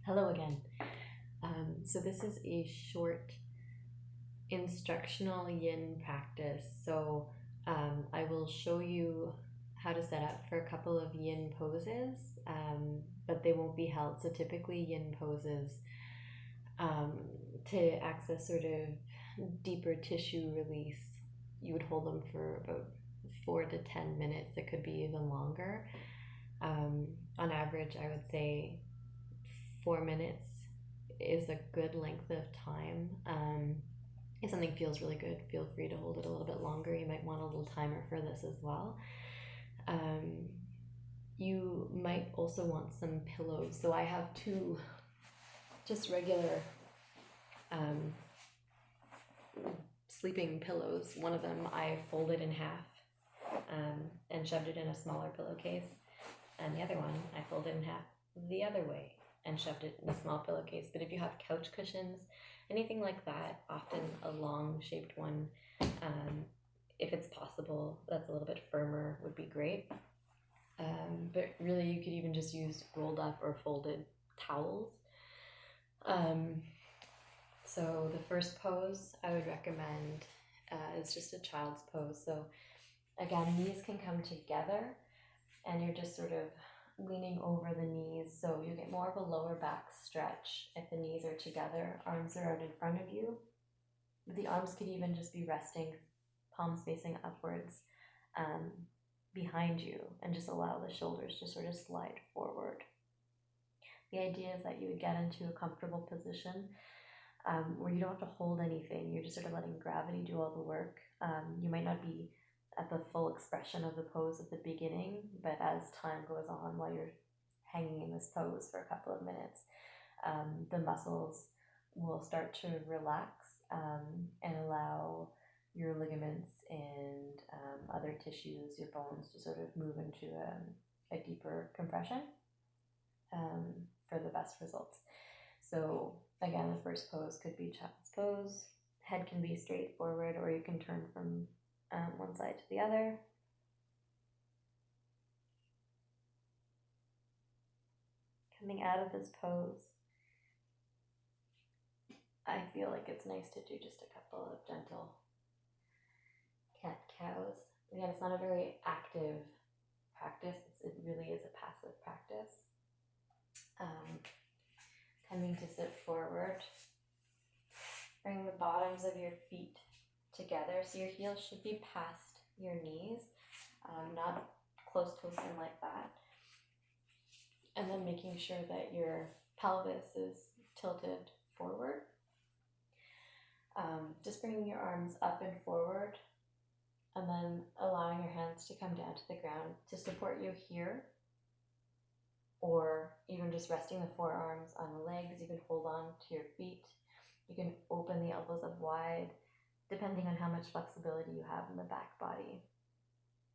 Hello again. So this is a short instructional yin practice. I will show you how to set up for a couple of yin poses, but they won't be held. So typically yin poses, um, to access sort of deeper tissue release, you would hold them for about 4 to 10 minutes. It could be even longer. On average, I would say 4 minutes is a good length of time. If something feels really good, feel free to hold it a little bit longer. You might want a little timer for this as well. You might also want some pillows. So I have two just regular sleeping pillows. One of them I folded in half and shoved it in a smaller pillowcase, and the other one I folded in half the other way and shoved it in a small pillowcase. But if you have couch cushions, anything like that, often a long shaped one, if it's possible, that's a little bit firmer, would be great. But really, you could even just use rolled up or folded towels. So the first pose I would recommend is just a child's pose. So again, knees can come together and you're just sort of leaning over the knees, so you get more of a lower back stretch if the knees are together, arms are out in front of you. The arms could even just be resting, palms facing upwards, behind you, and just allow the shoulders to sort of slide forward. The idea is that you would get into a comfortable position where you don't have to hold anything. You're just sort of letting gravity do all the work. You might not be at the full expression of the pose at the beginning, but as time goes on, while you're hanging in this pose for a couple of minutes, the muscles will start to relax and allow your ligaments and other tissues, your bones, to sort of move into a deeper compression for the best results. So again, the first pose could be child's pose. Head can be straight forward, or you can turn from one side to the other. Coming out of this pose, I feel like it's nice to do just a couple of gentle cat-cows. Again, it's not a very active practice. It really is a passive practice. Coming to sit forward, bring the bottoms of your feet together, so your heels should be past your knees, not close in like that. And then making sure that your pelvis is tilted forward. Just bringing your arms up and forward, and then allowing your hands to come down to the ground to support you here, or even just resting the forearms on the legs. You can hold on to your feet. You can open the elbows up wide, depending on how much flexibility you have in the back body.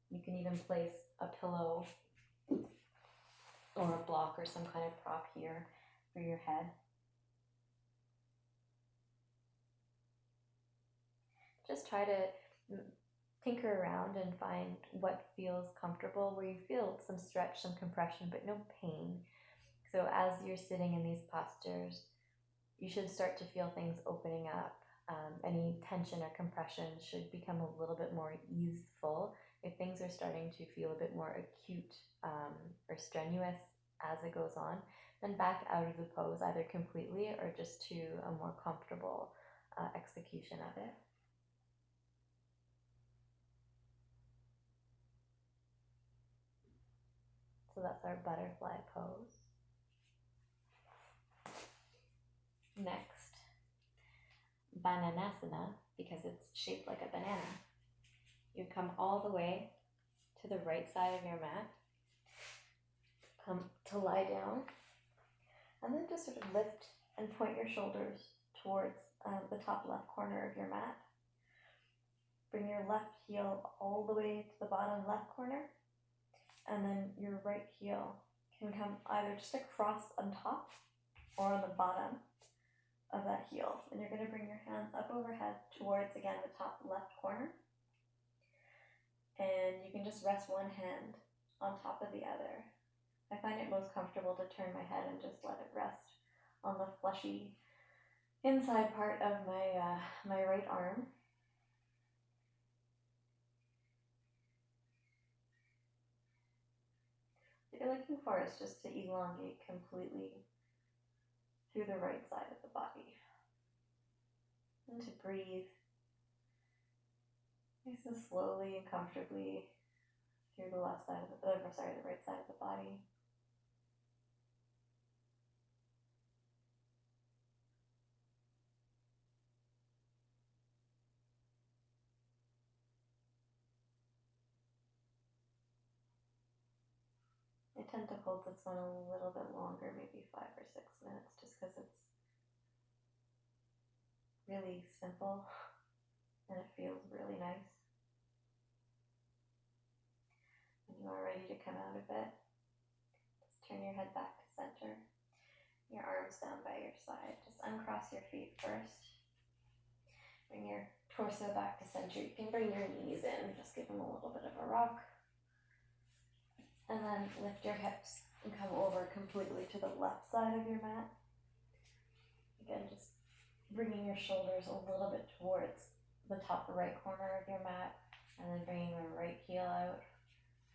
You can even place a pillow or a block or some kind of prop here for your head. Just try to tinker around and find what feels comfortable, where you feel some stretch, some compression, but no pain. So as you're sitting in these postures, you should start to feel things opening up. Any tension or compression should become a little bit more easeful. If things are starting to feel a bit more acute or strenuous as it goes on, then back out of the pose, either completely or just to a more comfortable execution of it. So that's our butterfly pose. Next, Bananasana, because it's shaped like a banana. You come all the way to the right side of your mat, come to lie down, and then just sort of lift and point your shoulders towards the top left corner of your mat. Bring your left heel all the way to the bottom left corner, and then your right heel can come either just across on top or on the bottom of that heel. And you're going to bring your hands up overhead towards, again, the top left corner. And you can just rest one hand on top of the other. I find it most comfortable to turn my head and just let it rest on the fleshy inside part of my right arm. What you're looking for is just to elongate completely through the right side of the body. And to breathe nice and slowly and comfortably through the right side of the body. I tend to hold this one a little bit longer, maybe 5 or 6 minutes, just because it's really simple and it feels really nice. When you are ready to come out of it, just turn your head back to center, your arms down by your side. Just uncross your feet first. Bring your torso back to center. You can bring your knees in, just give them a little bit of a rock. And then lift your hips and come over completely to the left side of your mat. Again, just bringing your shoulders a little bit towards the top right corner of your mat, and then bringing the right heel out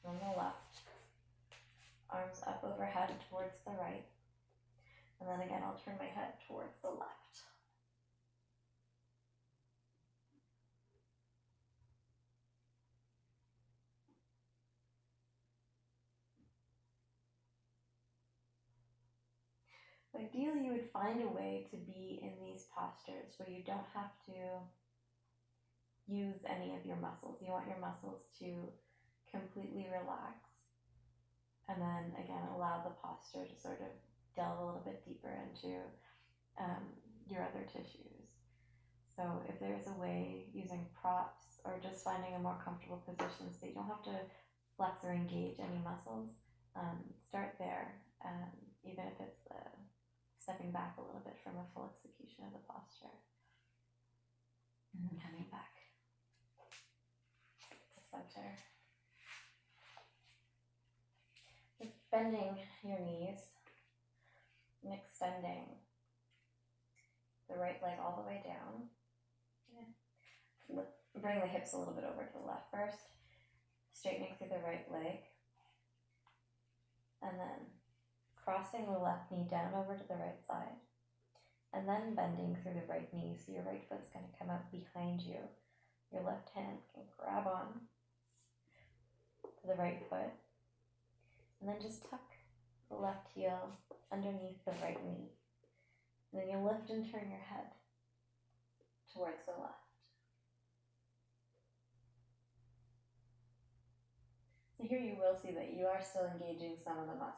from the left. Arms up overhead towards the right. And then again, I'll turn my head towards the left. Ideally, you would find a way to be in these postures where you don't have to use any of your muscles. You want your muscles to completely relax. And then again, allow the posture to sort of delve a little bit deeper into your other tissues. So if there's a way using props or just finding a more comfortable position so you don't have to flex or engage any muscles, start there, even if it's stepping back a little bit from a full execution of the posture. And then coming back to center. Just bending your knees and extending the right leg all the way down. Bring the hips a little bit over to the left first, straightening through the right leg, and then crossing the left knee down over to the right side, and then bending through the right knee, so your right foot's going to come out behind you. Your left hand can grab on to the right foot, and then just tuck the left heel underneath the right knee. And then you lift and turn your head towards the left. So here you will see that you are still engaging some of the muscles.